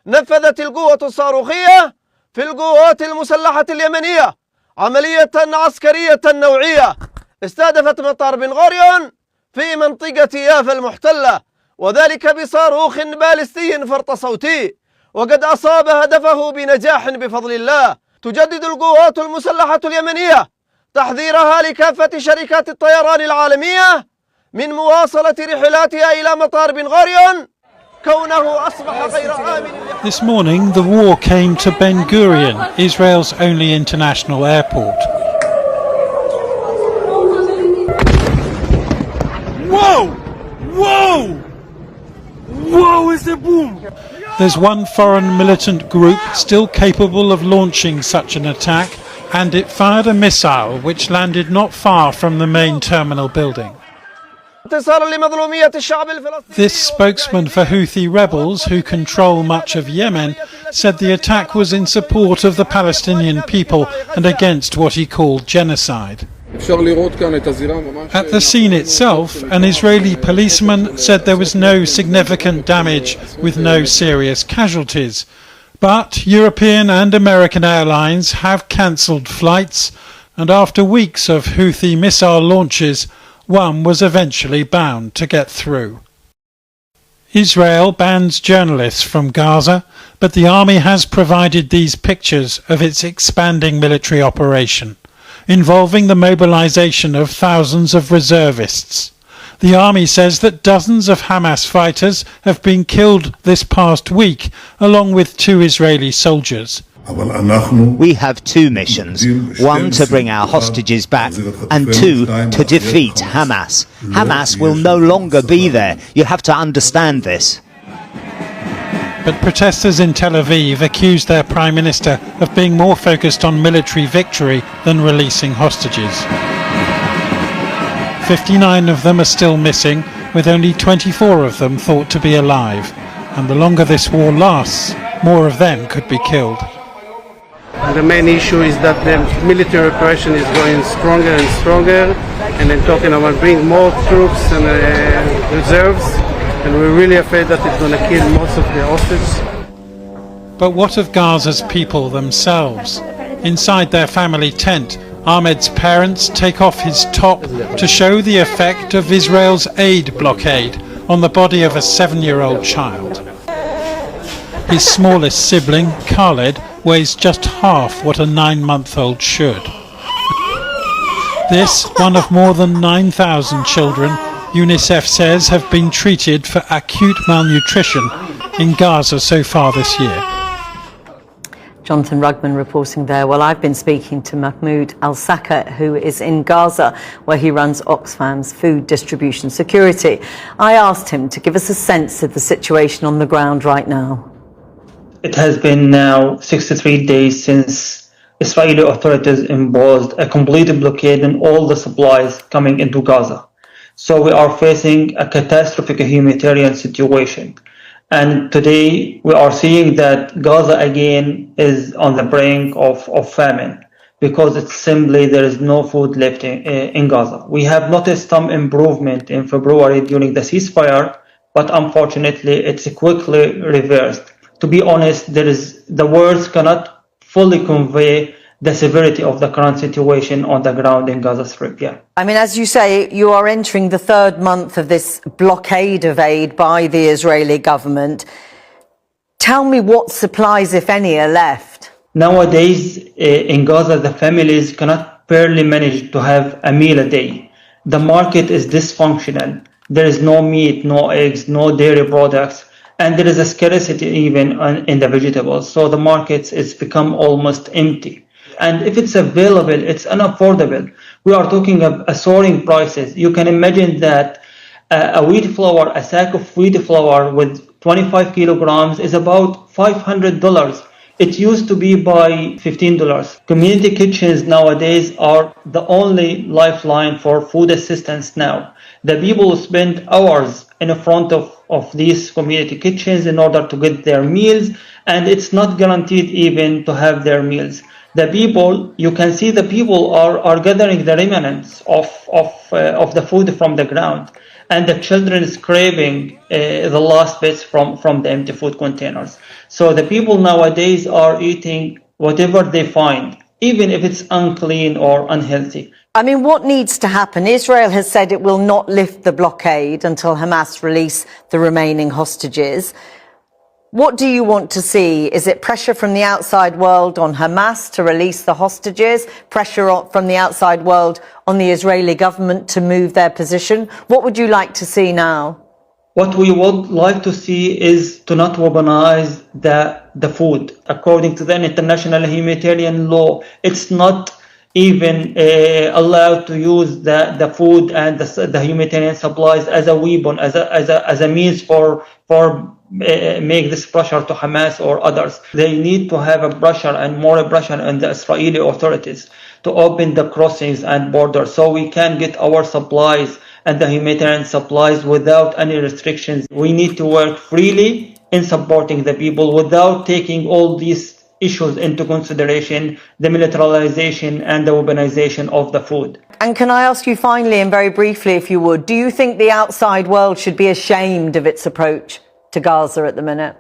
نفذت القوة الصاروخية في القوات المسلحة اليمنية عملية عسكرية نوعية استهدفت مطار بن غوريون في منطقة يافا المحتلة، وذلك بصاروخ باليستي فرط صوتي، وقد أصاب هدفه بنجاح بفضل الله. تجدد القوات المسلحة اليمنية تحذيرها لكافة شركات الطيران العالمية من مواصلة رحلاتها إلى مطار بن غوريون كونه أصبح غير آمن. This morning, the war came to Ben Gourien, Israel's only international airport. Whoa! Whoa! Whoa, is the boom! There's one foreign militant group still capable of launching such an attack, and it fired a missile which landed not far from the main terminal building. This spokesman for Huthi rebels, who control much of Yemen, said the attack was in support of the Palestinian people and against what he called genocide. At the scene itself, an Israeli policeman said there was no significant damage with no serious casualties. But European and American airlines have cancelled flights, and after weeks of Houthi missile launches, one was eventually bound to get through. Israel bans journalists from Gaza, but the army has provided these pictures of its expanding military operation, involving the mobilization of thousands of reservists. The army says that dozens of Hamas fighters have been killed this past week, along with 2 Israeli soldiers. We have 2 missions, one to bring our hostages back and 2 to defeat Hamas. Hamas will no longer be there. You have to understand this. But protesters in Tel Aviv accused their Prime Minister of being more focused on military victory than releasing hostages. 59 of them are still missing, with only 24 of them thought to be alive. And the longer this war lasts, more of them could be killed. The main issue is that the military operation is going stronger and stronger, and they're talking about bringing more troops and reserves, and we're really afraid that it's going to kill most of the hostages. But what of Gaza's people themselves? Inside their family tent, Ahmed's parents take off his top to show the effect of Israel's aid blockade on the body of a 7-year-old child. His smallest sibling, Khaled, weighs just half what a 9-month-old should. This, one of more than 9,000 children, UNICEF says have been treated for acute malnutrition in Gaza so far this year. Jonathan Rugman reporting there. Well, I've been speaking to Mahmoud Al-Saka, who is in Gaza, where he runs Oxfam's food distribution security. I asked him to give us a sense of the situation on the ground right now. It has been now 63 days since Israeli authorities imposed a complete blockade on all the supplies coming into Gaza. So we are facing a catastrophic humanitarian situation. And today we are seeing that Gaza again is on the brink of famine, because it's simply there is no food left in Gaza. We have noticed some improvement in February during the ceasefire, but unfortunately it's quickly reversed. To be honest, the words cannot fully convey the severity of the current situation on the ground in Gaza Strip. Yeah. I mean, as you say, you are entering the 3rd month of this blockade of aid by the Israeli government. Tell me what supplies, if any, are left. Nowadays, in Gaza, the families cannot barely manage to have a meal a day. The market is dysfunctional. There is no meat, no eggs, no dairy products, and there is a scarcity even in the vegetables. So the markets it's become almost empty. And if it's available, it's unaffordable. We are talking of soaring prices. You can imagine that a sack of wheat flour with 25 kilograms is about $500. It used to be by $15. Community kitchens nowadays are the only lifeline for food assistance now. The people spend hours in front of these community kitchens in order to get their meals, and it's not guaranteed even to have their meals. The people, you can see the people are gathering the remnants of the food from the ground, and the children is craving the last bits from the empty food containers. So the people nowadays are eating whatever they find, even if it's unclean or unhealthy. I mean, what needs to happen? Israel has said it will not lift the blockade until Hamas release the remaining hostages. What do you want to see? Is it pressure from the outside world on Hamas to release the hostages? Pressure from the outside world on the Israeli government to move their position? What would you like to see now? What we would like to see is to not weaponize the food. According to the international humanitarian law, it's not even allowed to use the food and the humanitarian supplies as a weapon, as a means for make this pressure to Hamas or others. They need to have a pressure and more pressure on the Israeli authorities to open the crossings and borders so we can get our supplies and the humanitarian supplies without any restrictions. We need to work freely in supporting the people without taking all these issues into consideration, the militarization and the weaponization of the food. And can I ask you finally, and very briefly if you would, do you think the outside world should be ashamed of its approach to Gaza at the minute?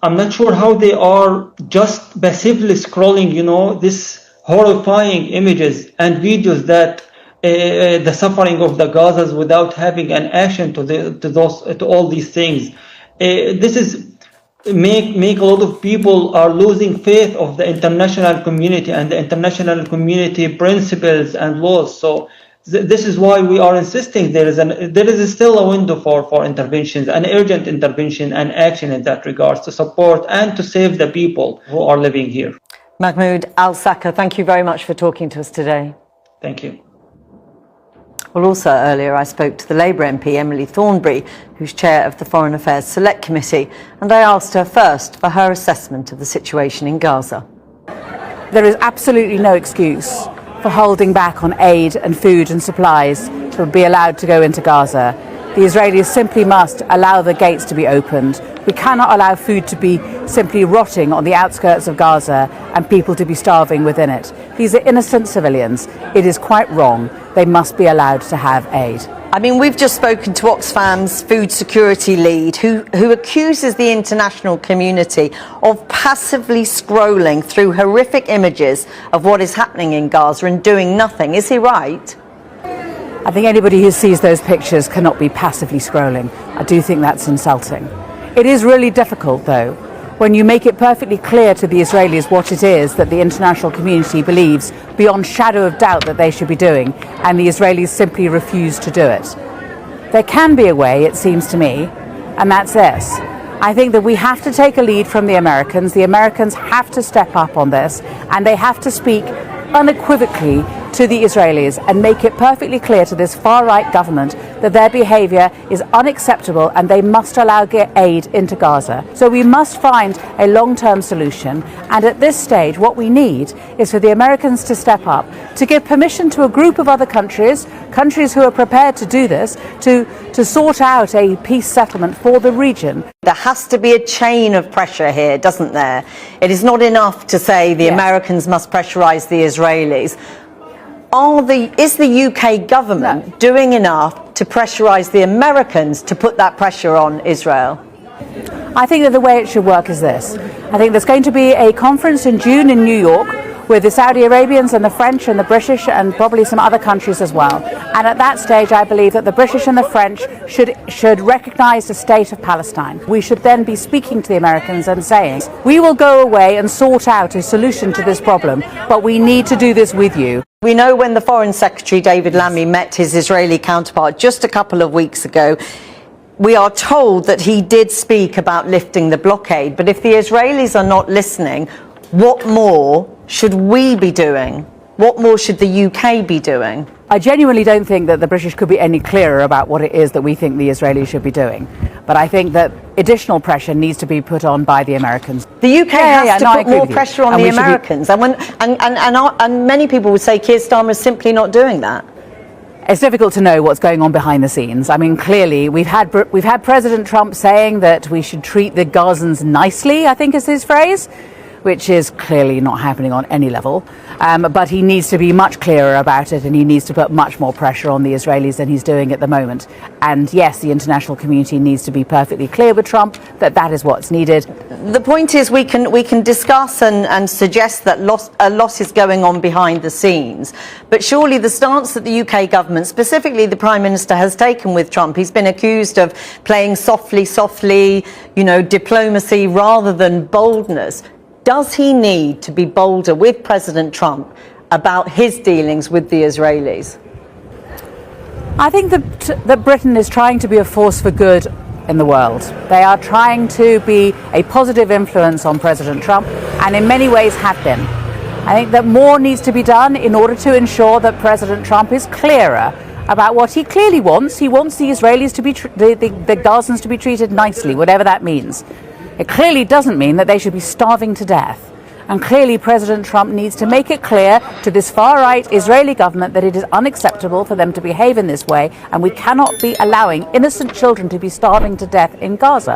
I'm not sure how they are just passively scrolling, this horrifying images and videos that the suffering of the Gazas without having an action to all these things. This is make a lot of people are losing faith of the international community and the international community principles and laws. So this is why we are insisting there is still a window for interventions, an urgent intervention and action in that regards to support and to save the people who are living here. Mahmoud Al-Saka, thank you very much for talking to us today. Thank you. Well, also earlier I spoke to the Labour MP Emily Thornberry, who's chair of the Foreign Affairs Select Committee, and I asked her first for her assessment of the situation in Gaza. There is absolutely no excuse for holding back on aid and food and supplies to be allowed to go into Gaza. The Israelis simply must allow the gates to be opened. We cannot allow food to be simply rotting on the outskirts of Gaza and people to be starving within it. These are innocent civilians. It is quite wrong. They must be allowed to have aid. I mean, we've just spoken to Oxfam's food security lead, who accuses the international community of passively scrolling through horrific images of what is happening in Gaza and doing nothing. Is he right? I think anybody who sees those pictures cannot be passively scrolling. I do think that's insulting. It is really difficult, though, when you make it perfectly clear to the Israelis what it is that the international community believes beyond shadow of doubt that they should be doing, and the Israelis simply refuse to do it. There can be a way, it seems to me, and that's this. I think that we have to take a lead from the Americans. The Americans have to step up on this, and they have to speak unequivocally to the Israelis and make it perfectly clear to this far-right government that their behaviour is unacceptable and they must allow aid into Gaza. So we must find a long-term solution, and at this stage what we need is for the Americans to step up, to give permission to a group of other countries who are prepared to do this, to sort out a peace settlement for the region. There has to be a chain of pressure here, doesn't there? It is not enough to say the Americans must pressurise the Israelis. Is the UK government doing enough to pressurise the Americans to put that pressure on Israel? I think that the way it should work is this. I think there's going to be a conference in June in New York with the Saudi Arabians and the French and the British and probably some other countries as well. And at that stage, I believe that the British and the French should recognise the state of Palestine. We should then be speaking to the Americans and saying, we will go away and sort out a solution to this problem, but we need to do this with you. We know when the Foreign Secretary David Lammy met his Israeli counterpart just a couple of weeks ago, we are told that he did speak about lifting the blockade. But if the Israelis are not listening, what more should we be doing? What more should the UK be doing? I genuinely don't think that the British could be any clearer about what it is that we think the Israelis should be doing. But I think that additional pressure needs to be put on by the Americans. The UK has to put more pressure on the Americans. And many people would say Keir Starmer is simply not doing that. It's difficult to know what's going on behind the scenes. I mean, clearly, we've had President Trump saying that we should treat the Gazans nicely, I think is his phrase. which is clearly not happening on any level. But he needs to be much clearer about it, and he needs to put much more pressure on the Israelis than he's doing at the moment. And yes, the international community needs to be perfectly clear with Trump that that is what's needed. The point is we can discuss and suggest that a lot is going on behind the scenes. But surely the stance that the UK government, specifically the Prime Minister, has taken with Trump, he's been accused of playing softly, diplomacy rather than boldness. Does he need to be bolder with President Trump about his dealings with the Israelis? I think that Britain is trying to be a force for good in the world. They are trying to be a positive influence on President Trump, and in many ways have been. I think that more needs to be done in order to ensure that President Trump is clearer about what he clearly wants. He wants the Israelis to be, the Gazans to be treated nicely, whatever that means. It clearly doesn't mean that they should be starving to death. And clearly President Trump needs to make it clear to this far-right Israeli government that it is unacceptable for them to behave in this way, and we cannot be allowing innocent children to be starving to death in Gaza.